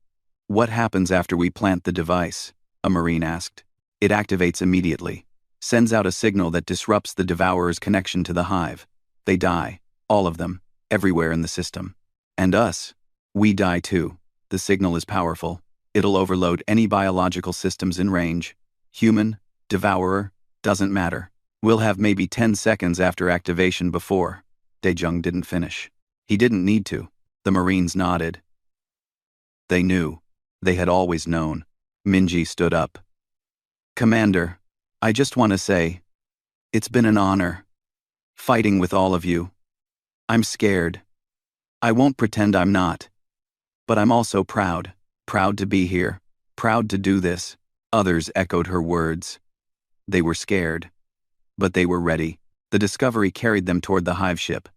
"What happens after we plant the device?" a Marine asked. "It activates immediately. Sends out a signal that disrupts the Devourer's connection to the hive. They die. All of them. Everywhere in the system. And us. We die too. The signal is powerful. It'll overload any biological systems in range. Human, Devourer, doesn't matter. We'll have maybe 10 seconds after activation before." Daejung didn't finish. He didn't need to. The Marines nodded. They knew. They had always known. Minji stood up. "Commander, I just want to say, it's been an honor. Fighting with all of you. I'm scared. I won't pretend I'm not. But I'm also proud. Proud to be here. Proud to do this." Others echoed her words. They were scared. But they were ready. The Discovery carried them toward the hive ship.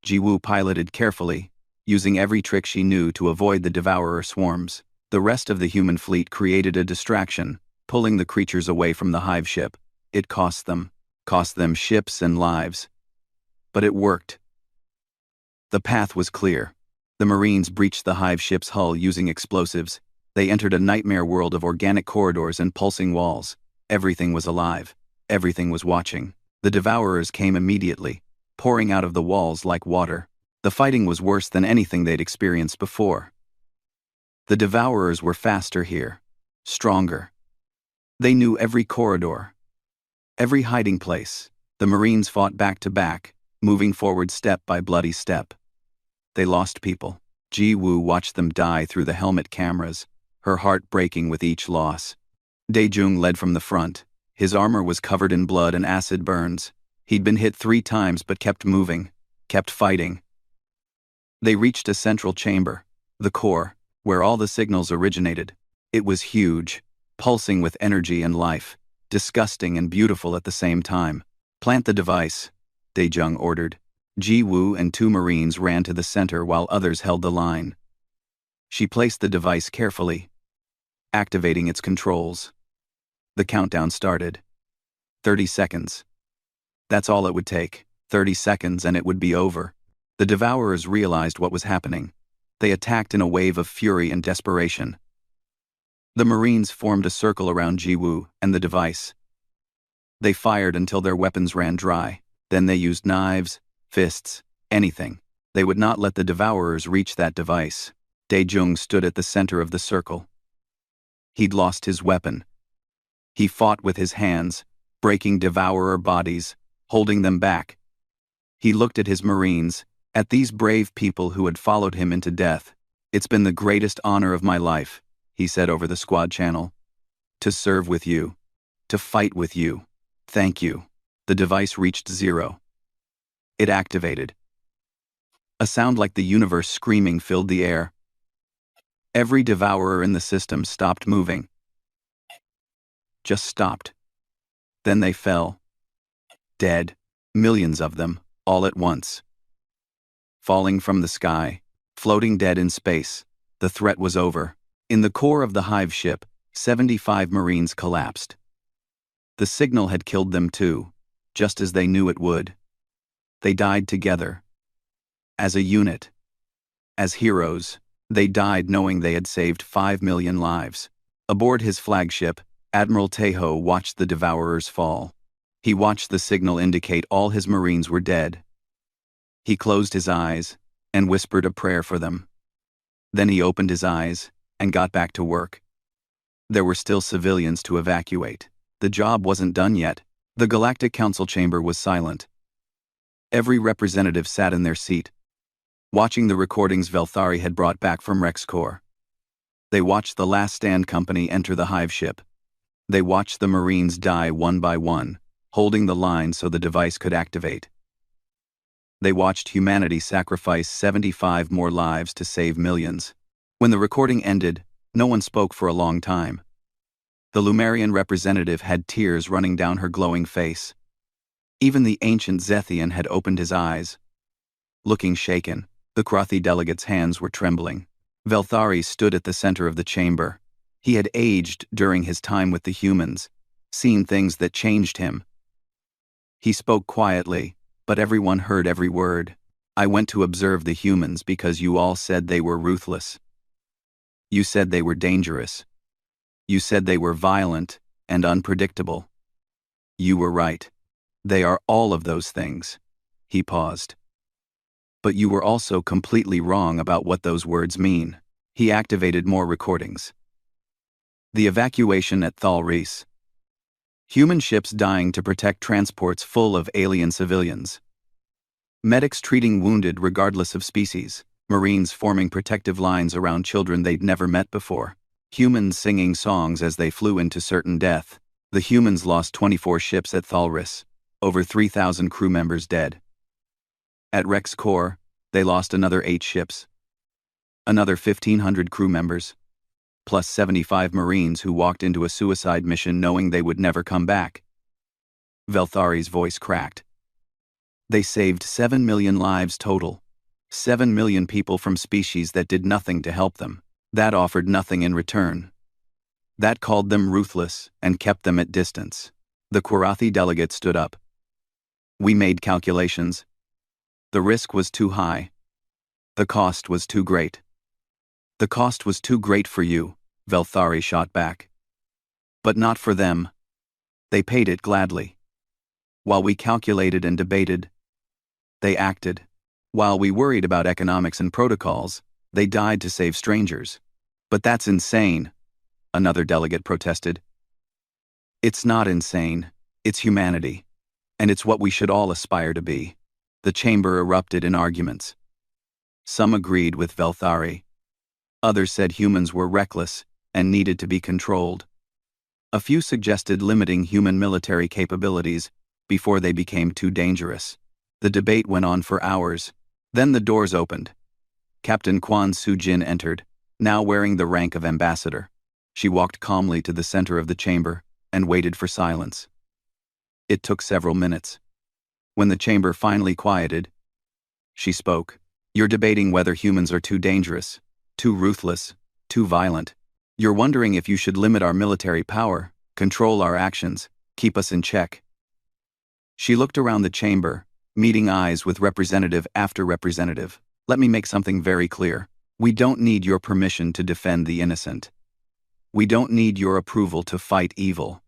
Jiwoo piloted carefully, using every trick she knew to avoid the Devourer swarms. The rest of the human fleet created a distraction, pulling the creatures away from the hive ship. It cost them ships and lives. But it worked. The path was clear. The Marines breached the hive ship's hull using explosives. They entered a nightmare world of organic corridors and pulsing walls. Everything was alive. Everything was watching. The Devourers came immediately, pouring out of the walls like water. The fighting was worse than anything they'd experienced before. The Devourers were faster here. Stronger. They knew every corridor. Every hiding place. The Marines fought back to back, moving forward step by bloody step. They lost people. Jiwoo watched them die through the helmet cameras, her heart breaking with each loss. Daejung led from the front. His armor was covered in blood and acid burns. He'd been hit 3 times but kept moving, kept fighting. They reached a central chamber, the core, where all the signals originated. It was huge, pulsing with energy and life, disgusting and beautiful at the same time. "Plant the device," Daejung ordered. Jiwoo and 2 Marines ran to the center while others held the line. She placed the device carefully, activating its controls. The countdown started. 30 seconds. That's all it would take. 30 seconds and it would be over. The Devourers realized what was happening. They attacked in a wave of fury and desperation. The Marines formed a circle around Jiwoo and the device. They fired until their weapons ran dry. Then they used knives, fists, anything. They would not let the Devourers reach that device. Dae-jung stood at the center of the circle. He'd lost his weapon. He fought with his hands, breaking devourer bodies, holding them back. He looked at his Marines, at these brave people who had followed him into death. "It's been the greatest honor of my life," he said over the squad channel. "To serve with you. To fight with you. Thank you." The device reached 0. It activated. A sound like the universe screaming filled the air. Every devourer in the system stopped moving. Just stopped. Then they fell. Dead. Millions of them, all at once. Falling from the sky, floating dead in space. The threat was over. In the core of the hive ship, 75 Marines collapsed. The signal had killed them too, just as they knew it would. They died together. As a unit. As heroes, they died knowing they had saved 5 million lives. Aboard his flagship, Admiral Taeho watched the devourers fall. He watched the signal indicate all his Marines were dead. He closed his eyes and whispered a prayer for them. Then he opened his eyes and got back to work. There were still civilians to evacuate. The job wasn't done yet. The Galactic Council chamber was silent. Every representative sat in their seat, watching the recordings Velthari had brought back from Rex Corps. They watched the Last Stand Company enter the hive ship. They watched the Marines die one by one, holding the line so the device could activate. They watched humanity sacrifice 75 more lives to save millions. When the recording ended, no one spoke for a long time. The Lumerian representative had tears running down her glowing face. Even the ancient Zethian had opened his eyes. Looking shaken, the Krothi delegate's hands were trembling. Velthari stood at the center of the chamber. He had aged during his time with the humans, seen things that changed him. He spoke quietly, but everyone heard every word. "I went to observe the humans because you all said they were ruthless. You said they were dangerous. You said they were violent and unpredictable. You were right. They are all of those things." He paused. "But you were also completely wrong about what those words mean." He activated more recordings. The evacuation at Thal Reese. Human ships dying to protect transports full of alien civilians. Medics treating wounded regardless of species. Marines forming protective lines around children they'd never met before. Humans singing songs as they flew into certain death. The humans lost 24 ships at Thalris, over 3,000 crew members dead. At Rex Corps, they lost another 8 ships. Another 1,500 crew members, plus 75 Marines who walked into a suicide mission knowing they would never come back. Velthari's voice cracked. They saved 7 million lives total. 7 million people from species that did nothing to help them. That offered nothing in return. That called them ruthless and kept them at distance. The Kwarathi delegate stood up. "We made calculations. The risk was too high. The cost was too great." "The cost was too great for you," Velthari shot back. "But not for them. They paid it gladly. While we calculated and debated, they acted. While we worried about economics and protocols, they died to save strangers." "But that's insane," another delegate protested. "It's not insane. It's humanity. And it's what we should all aspire to be." The chamber erupted in arguments. Some agreed with Velthari. Others said humans were reckless and needed to be controlled. A few suggested limiting human military capabilities before they became too dangerous. The debate went on for hours. Then the doors opened. Captain Kwan Soo-jin entered, now wearing the rank of ambassador. She walked calmly to the center of the chamber and waited for silence. It took several minutes. When the chamber finally quieted, she spoke. "You're debating whether humans are too dangerous, too ruthless, too violent. You're wondering if you should limit our military power, control our actions, keep us in check." She looked around the chamber, meeting eyes with representative after representative. "Let me make something very clear. We don't need your permission to defend the innocent. We don't need your approval to fight evil.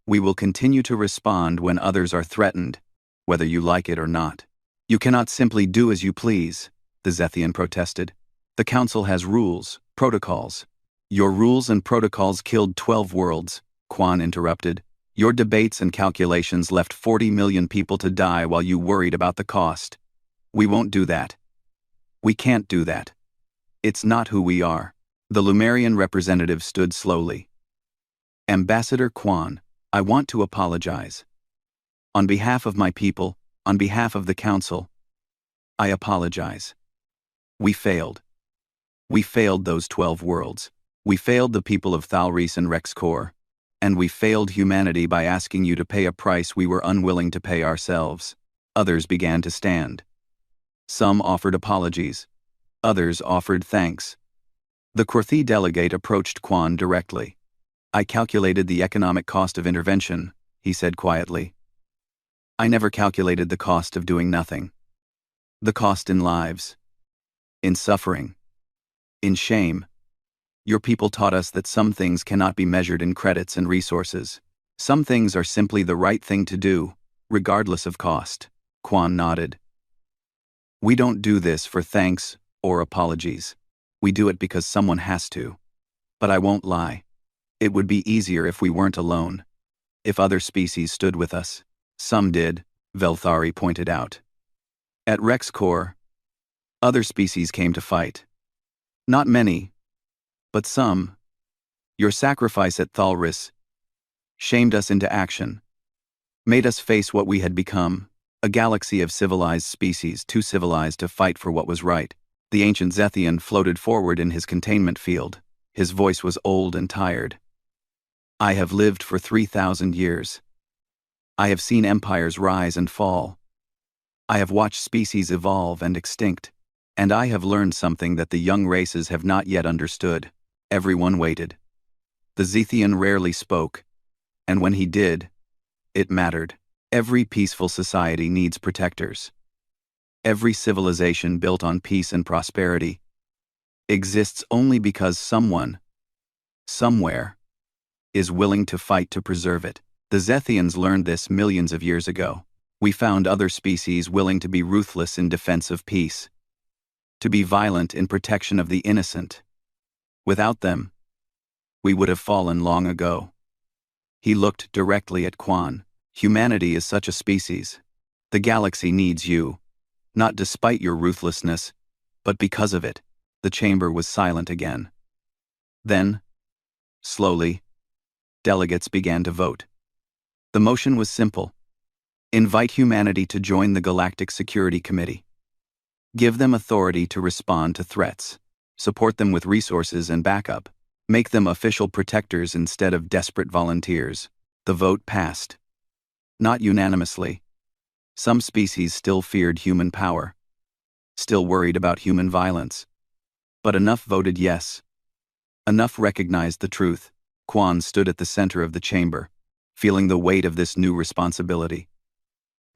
We will continue to respond when others are threatened, whether you like it or not." "You cannot simply do as you please," the Zethian protested. The Council has rules, protocols. Your rules and protocols killed 12 worlds, Quan interrupted. Your debates and calculations left 40 million people to die while you worried about the cost. We won't do that. We can't do that. It's not who we are. The Lumerian representative stood slowly. Ambassador Quan, I want to apologize. On behalf of my people, on behalf of the Council, I apologize. We failed. We failed those 12 worlds. We failed the people of Thalris and Rexcore. And we failed humanity by asking you to pay a price we were unwilling to pay ourselves. Others began to stand. Some offered apologies. Others offered thanks. The Korthi delegate approached Quan directly. I calculated the economic cost of intervention, he said quietly. I never calculated the cost of doing nothing. The cost in lives. In suffering. In shame. Your people taught us that some things cannot be measured in credits and resources. Some things are simply the right thing to do, regardless of cost. Quan nodded. We don't do this for thanks or apologies. We do it because someone has to. But I won't lie. It would be easier if we weren't alone. If other species stood with us. Some did, Velthari pointed out. At Rexcore, other species came to fight. Not many, but some. Your sacrifice at Thalris shamed us into action, made us face what we had become, a galaxy of civilized species too civilized to fight for what was right. The ancient Zethian floated forward in his containment field. His voice was old and tired. I have lived for 3,000 years. I have seen empires rise and fall. I have watched species evolve and extinct, and I have learned something that the young races have not yet understood. Everyone waited. The Zethian rarely spoke, and when he did, it mattered. Every peaceful society needs protectors. Every civilization built on peace and prosperity exists only because someone, somewhere, is willing to fight to preserve it. The Zethians learned this millions of years ago. We found other species willing to be ruthless in defense of peace, to be violent in protection of the innocent. Without them, we would have fallen long ago. He looked directly at Quan. Humanity is such a species. The galaxy needs you, not despite your ruthlessness, but because of it. The chamber was silent again. Then, slowly, delegates began to vote. The motion was simple. Invite humanity to join the Galactic Security Committee. Give them authority to respond to threats. Support them with resources and backup. Make them official protectors instead of desperate volunteers. The vote passed. Not unanimously. Some species still feared human power. Still worried about human violence. But enough voted yes. Enough recognized the truth. Quan stood at the center of the chamber, feeling the weight of this new responsibility.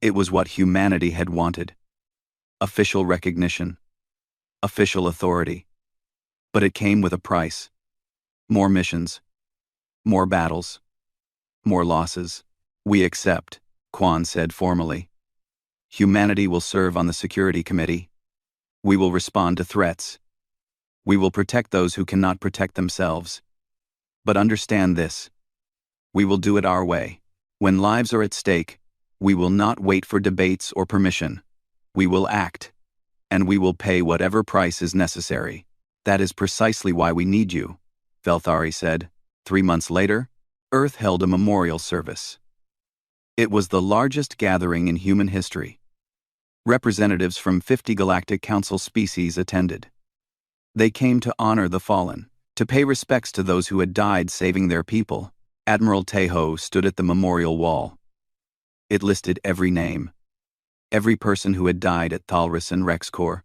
It was what humanity had wanted. Official recognition. Official authority. But it came with a price. More missions. More battles. More losses. We accept, Quan said formally. Humanity will serve on the Security Committee. We will respond to threats. We will protect those who cannot protect themselves. But understand this. We will do it our way. When lives are at stake, we will not wait for debates or permission. We will act. And we will pay whatever price is necessary. That is precisely why we need you, Velthari said. 3 months later, Earth held a memorial service. It was the largest gathering in human history. Representatives from 50 Galactic Council species attended. They came to honor the fallen, to pay respects to those who had died saving their people. Admiral Teho stood at the memorial wall. It listed every name. Every person who had died at Thalris and Rexcore.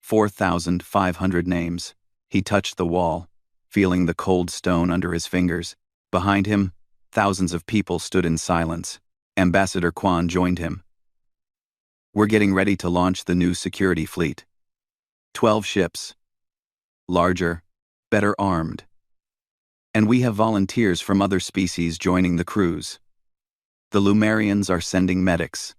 4,500 names. He touched the wall, feeling the cold stone under his fingers. Behind him, thousands of people stood in silence. Ambassador Quan joined him. We're getting ready to launch the new security fleet. 12 ships. Larger, better armed. And we have volunteers from other species joining the crews. The Lumerians are sending medics.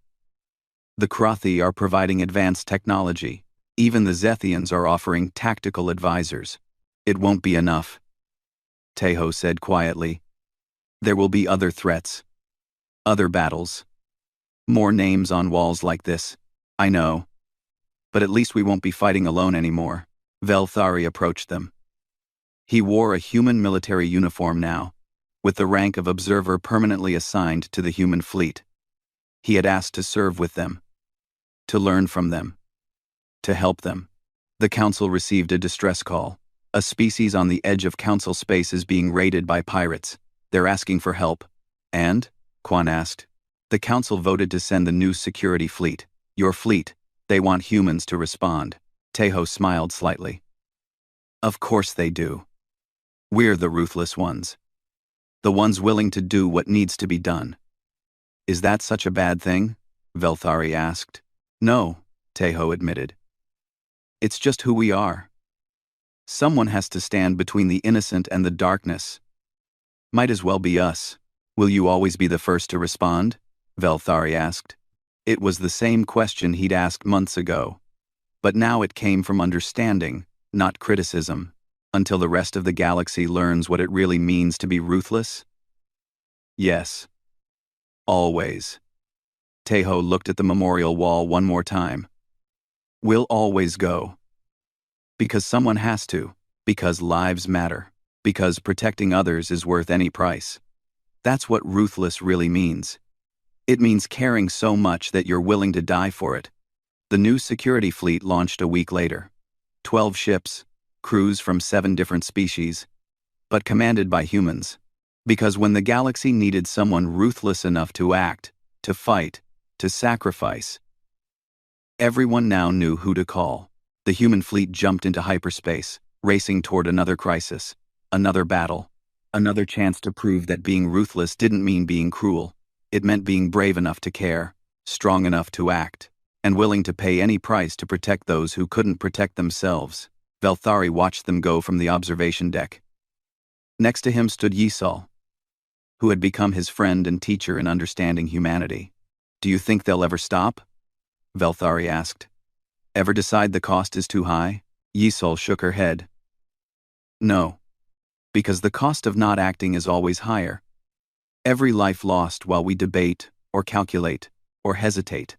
The Krothi are providing advanced technology. Even the Zethians are offering tactical advisors. It won't be enough, Teho said quietly. There will be other threats. Other battles. More names on walls like this. I know. But at least we won't be fighting alone anymore. Velthari approached them. He wore a human military uniform now, with the rank of observer permanently assigned to the human fleet. He had asked to serve with them, to learn from them, to help them. The council received a distress call. A species on the edge of council space is being raided by pirates. They're asking for help. And? Quan asked. The council voted to send the new security fleet. Your fleet. They want humans to respond. Teho smiled slightly. Of course they do. We're the ruthless ones. The ones willing to do what needs to be done. Is that such a bad thing? Velthari asked. No, Teho admitted. It's just who we are. Someone has to stand between the innocent and the darkness. Might as well be us. Will you always be the first to respond? Velthari asked. It was the same question he'd asked months ago. But now it came from understanding, not criticism. Until the rest of the galaxy learns what it really means to be ruthless? Yes. Always. Teho looked at the memorial wall one more time. We'll always go. Because someone has to. Because lives matter. Because protecting others is worth any price. That's what ruthless really means. It means caring so much that you're willing to die for it. The new security fleet launched a week later. 12 ships, crews from 7 different species, but commanded by humans. Because when the galaxy needed someone ruthless enough to act, to fight, to sacrifice, everyone now knew who to call. The human fleet jumped into hyperspace, racing toward another crisis, another battle, another chance to prove that being ruthless didn't mean being cruel. It meant being brave enough to care, strong enough to act, and willing to pay any price to protect those who couldn't protect themselves. Velthari watched them go from the observation deck. Next to him stood Yisal, who had become his friend and teacher in understanding humanity. Do you think they'll ever stop? Velthari asked. Ever decide the cost is too high? Yisal shook her head. No. Because the cost of not acting is always higher. Every life lost while we debate, or calculate, or hesitate.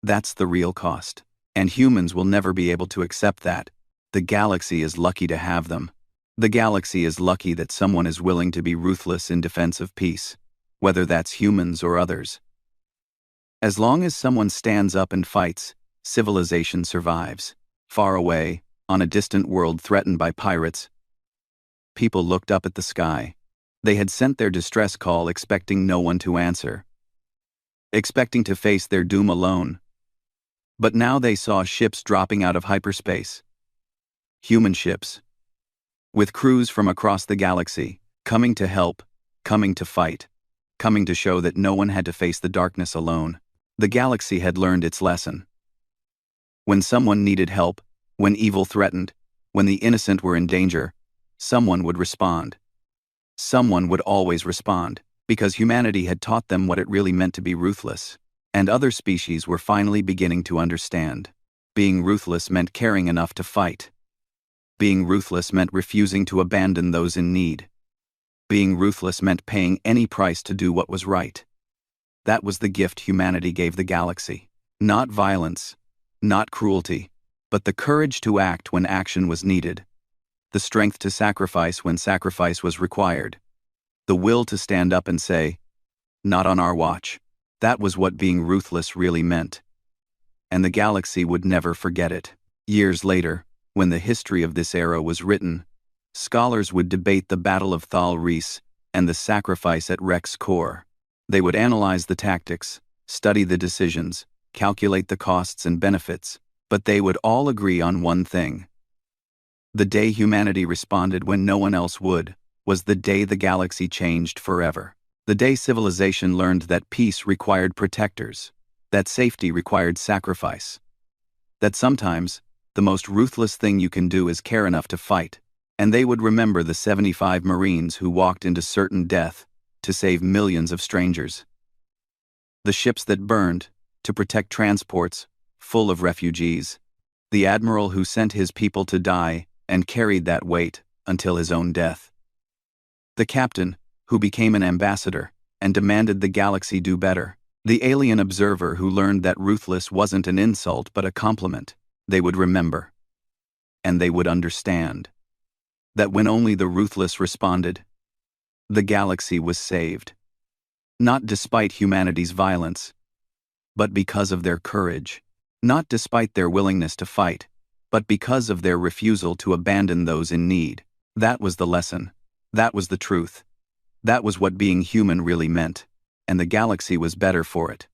That's the real cost. And humans will never be able to accept that. The galaxy is lucky to have them. The galaxy is lucky that someone is willing to be ruthless in defense of peace, whether that's humans or others. As long as someone stands up and fights, civilization survives. Far away, on a distant world threatened by pirates, people looked up at the sky. They had sent their distress call expecting no one to answer, expecting to face their doom alone. But now they saw ships dropping out of hyperspace. Human ships. With crews from across the galaxy, coming to help, coming to fight, coming to show that no one had to face the darkness alone. The galaxy had learned its lesson. When someone needed help, when evil threatened, when the innocent were in danger, someone would respond. Someone would always respond, because humanity had taught them what it really meant to be ruthless. And other species were finally beginning to understand. Being ruthless meant caring enough to fight. Being ruthless meant refusing to abandon those in need. Being ruthless meant paying any price to do what was right. That was the gift humanity gave the galaxy. Not violence, not cruelty, but the courage to act when action was needed. The strength to sacrifice when sacrifice was required. The will to stand up and say, "Not on our watch." That was what being ruthless really meant. And the galaxy would never forget it. Years later, when the history of this era was written, scholars would debate the Battle of Thal Reese and the sacrifice at Rex Core. They would analyze the tactics, study the decisions, calculate the costs and benefits, but they would all agree on one thing. The day humanity responded when no one else would, was the day the galaxy changed forever. The day civilization learned that peace required protectors, that safety required sacrifice, that sometimes, the most ruthless thing you can do is care enough to fight, and they would remember the 75 Marines who walked into certain death to save millions of strangers. The ships that burned to protect transports full of refugees. The admiral who sent his people to die and carried that weight until his own death. The captain, who became an ambassador and demanded the galaxy do better. The alien observer who learned that ruthless wasn't an insult but a compliment. They would remember. And they would understand. That when only the ruthless responded, the galaxy was saved. Not despite humanity's violence, but because of their courage. Not despite their willingness to fight, but because of their refusal to abandon those in need. That was the lesson. That was the truth. That was what being human really meant. And the galaxy was better for it.